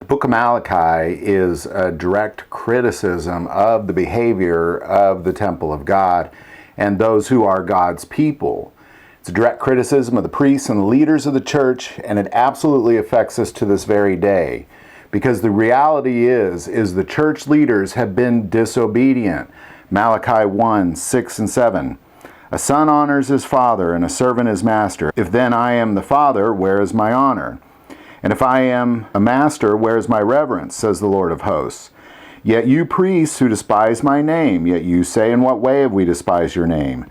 The book of Malachi is a direct criticism of the behavior of the temple of God and those who are God's people. It's a direct criticism of the priests and the leaders of the church, and it absolutely affects us to this very day. Because the reality is the church leaders have been disobedient. Malachi 1, 6 and 7. A son honors his father, and a servant his master. If then I am the father, where is my honor? And if I am a master, where is my reverence, says the Lord of hosts? Yet you priests who despise my name, yet you say, in what way have we despised your name?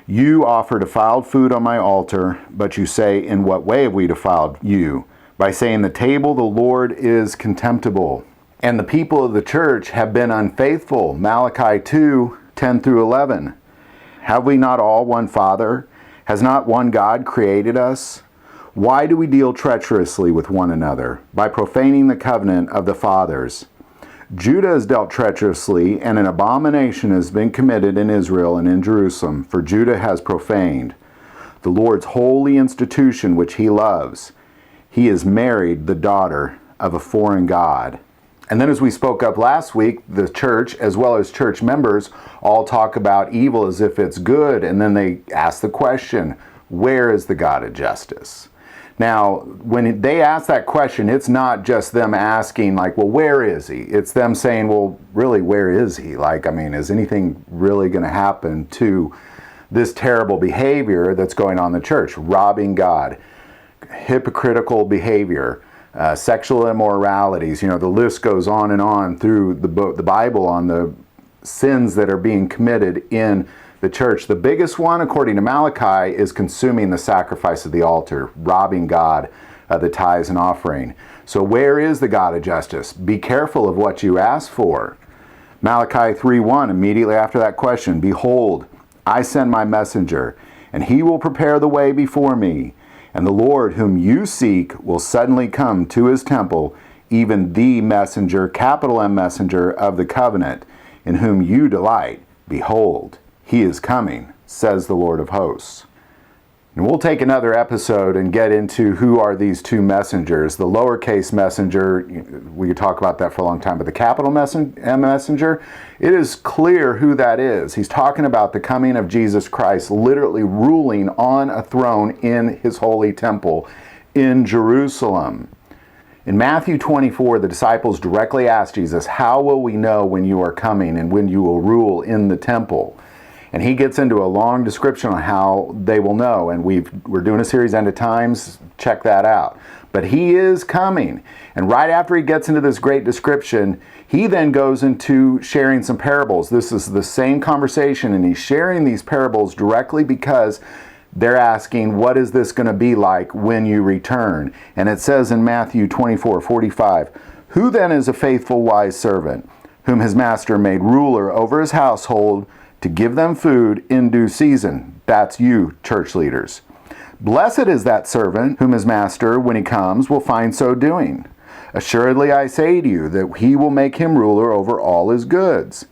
You offer defiled food on my altar, but you say, in what way have we defiled you? By saying the table the Lord is contemptible. And the people of the church have been unfaithful. Malachi 2, 10 through 11. Have we not all one Father? Has not one God created us? Why do we deal treacherously with one another? By profaning the covenant of the fathers. Judah has dealt treacherously, and an abomination has been committed in Israel and in Jerusalem, for Judah has profaned the Lord's holy institution which he loves. He has married the daughter of a foreign god. And then as we spoke up last week, the church, as well as church members, all talk about evil as if it's good, and then they ask the question, where is the God of justice? Now, when they ask that question, it's not just them asking, like, well, where is he? It's them saying, well, really, where is he? Like, I mean, is anything really going to happen to this terrible behavior that's going on in the church? Robbing God, hypocritical behavior, sexual immoralities. You know, the list goes on and on through the Bible on the sins that are being committed in the church. The biggest one, according to Malachi, is consuming the sacrifice of the altar, robbing God of the tithes and offering. So where is the God of justice? Be careful of what you ask for. Malachi 3:1, immediately after that question, behold, I send my messenger, and he will prepare the way before me. And the Lord whom you seek will suddenly come to his temple, even the messenger, capital M messenger of the covenant, in whom you delight. Behold, he is coming, says the Lord of hosts. And we'll take another episode and get into who are these two messengers. The lowercase messenger, we could talk about that for a long time, but the capital messenger, it is clear who that is. He's talking about the coming of Jesus Christ, literally ruling on a throne in his holy temple in Jerusalem. In Matthew 24, the disciples directly asked Jesus, how will we know when you are coming and when you will rule in the temple? And he gets into a long description on how they will know. And we're doing a series, End of Times. Check that out. But he is coming. And right after he gets into this great description, he then goes into sharing some parables. This is the same conversation, and he's sharing these parables directly because they're asking, what is this going to be like when you return? And it says in Matthew 24:45, who then is a faithful, wise servant, whom his master made ruler over his household, to give them food in due season? That's you, church leaders. Blessed is that servant whom his master, when he comes, will find so doing. Assuredly I say to you that he will make him ruler over all his goods.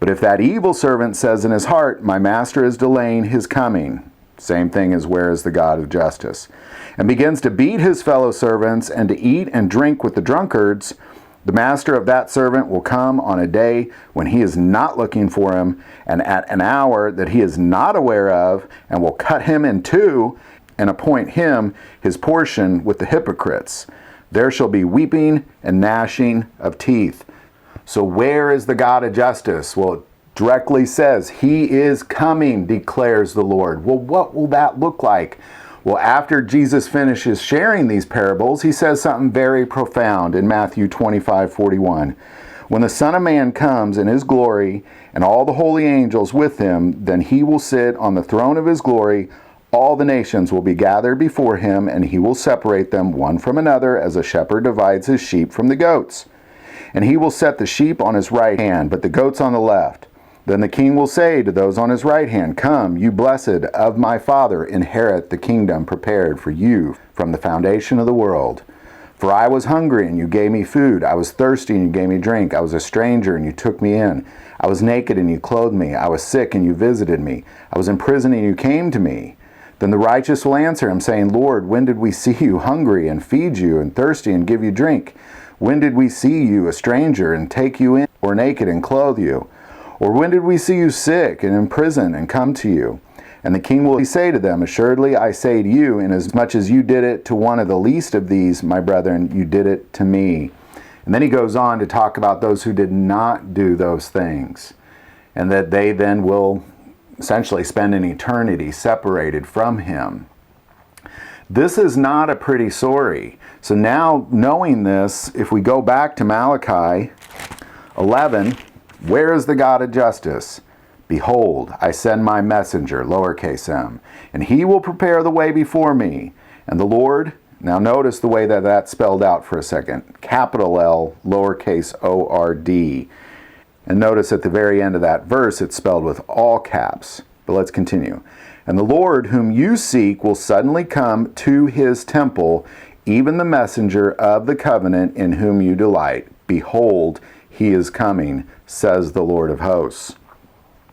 But if that evil servant says in his heart, my master is delaying his coming, same thing as where is the God of justice, and begins to beat his fellow servants and to eat and drink with the drunkards, the master of that servant will come on a day when he is not looking for him, and at an hour that he is not aware of, and will cut him in two, and appoint him his portion with the hypocrites. There shall be weeping and gnashing of teeth. So where is the God of justice? Well, it directly says, he is coming, declares the Lord. Well, what will that look like? Well, after Jesus finishes sharing these parables, he says something very profound in Matthew 25:41. When the Son of Man comes in his glory, and all the holy angels with him, then he will sit on the throne of his glory. All the nations will be gathered before him, and he will separate them one from another, as a shepherd divides his sheep from the goats. And he will set the sheep on his right hand, but the goats on the left. Then the king will say to those on his right hand, come, you blessed of my Father, inherit the kingdom prepared for you from the foundation of the world. For I was hungry, and you gave me food. I was thirsty, and you gave me drink. I was a stranger, and you took me in. I was naked, and you clothed me. I was sick, and you visited me. I was in prison, and you came to me. Then the righteous will answer him, saying, Lord, when did we see you hungry and feed you, and thirsty and give you drink? When did we see you a stranger and take you in, or naked and clothe you? Or when did we see you sick and in prison and come to you? And the king will say to them, Assuredly I say to you, inasmuch as you did it to one of the least of these, my brethren, you did it to me. And then he goes on to talk about those who did not do those things, and that they then will essentially spend an eternity separated from him. This is not a pretty story. So now, knowing this, if we go back to Malachi 11, where is the God of justice? Behold, I send my messenger, lowercase m, and he will prepare the way before me. And the Lord, now notice the way that that's spelled out for a second, capital L, lowercase o-r-d. And notice at the very end of that verse, it's spelled with all caps. But let's continue. And the Lord whom you seek will suddenly come to his temple, even the messenger of the covenant in whom you delight. Behold, he is coming, says the Lord of hosts.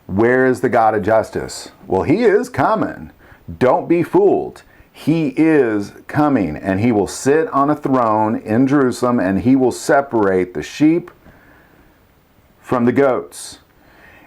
Where is the God of justice? Well, he is coming. Don't be fooled. He is coming, and he will sit on a throne in Jerusalem, and he will separate the sheep from the goats.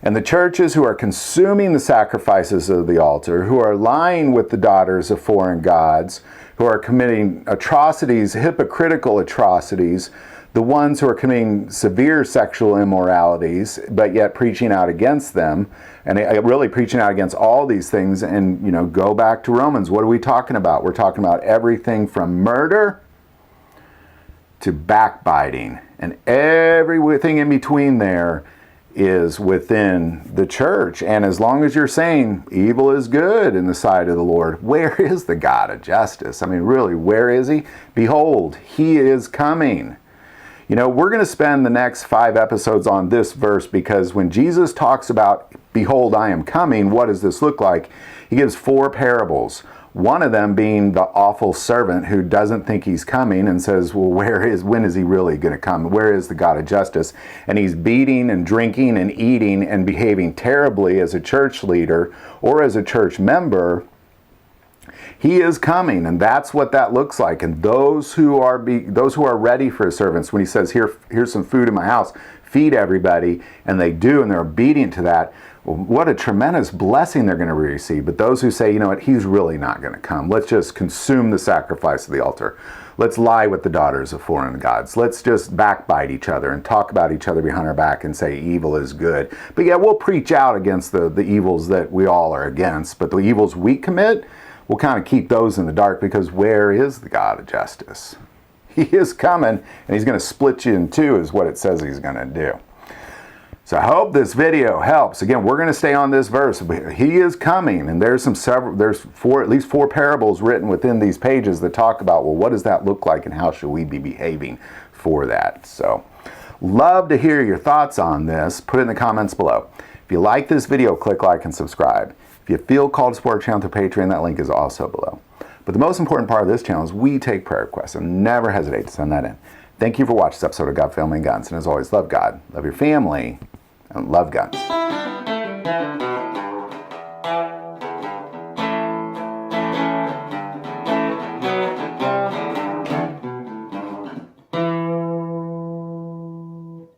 And the churches who are consuming the sacrifices of the altar, who are lying with the daughters of foreign gods, who are committing atrocities, hypocritical atrocities, the ones who are committing severe sexual immoralities, but yet preaching out against them, and really preaching out against all these things. And, go back to Romans. What are we talking about? We're talking about everything from murder to backbiting. And everything in between there is within the church. And as long as you're saying evil is good in the sight of the Lord, where is the God of justice? I mean, really, where is he? Behold, he is coming. We're going to spend the next 5 episodes on this verse, because when Jesus talks about, behold, I am coming, what does this look like? He gives 4 parables. One of them being the awful servant who doesn't think he's coming and says, well, when is he really going to come? Where is the God of justice? And he's beating and drinking and eating and behaving terribly as a church leader or as a church member. He is coming, and that's what that looks like. And those who are ready for his servants, when he says, here's some food in my house, feed everybody, and they do, and they're obedient to that, well, what a tremendous blessing they're going to receive. But those who say, you know what, he's really not going to come. Let's just consume the sacrifice of the altar. Let's lie with the daughters of foreign gods. Let's just backbite each other and talk about each other behind our back and say evil is good. But yeah, we'll preach out against the evils that we all are against. But the evils we commit, we'll kind of keep those in the dark, because where is the God of justice? He is coming, and he's going to split you in two, is what it says he's going to do. So I hope this video helps. Again, we're going to stay on this verse. He is coming, and there's at least four parables written within these pages that talk about, well, what does that look like, and how should we be behaving for that? So, love to hear your thoughts on this. Put it in the comments below. If you like this video, click like and subscribe. If you feel called to support our channel through Patreon, that link is also below. But the most important part of this channel is we take prayer requests, and never hesitate to send that in. Thank you for watching this episode of God, Family, and Guns. And as always, love God, love your family, and love guns.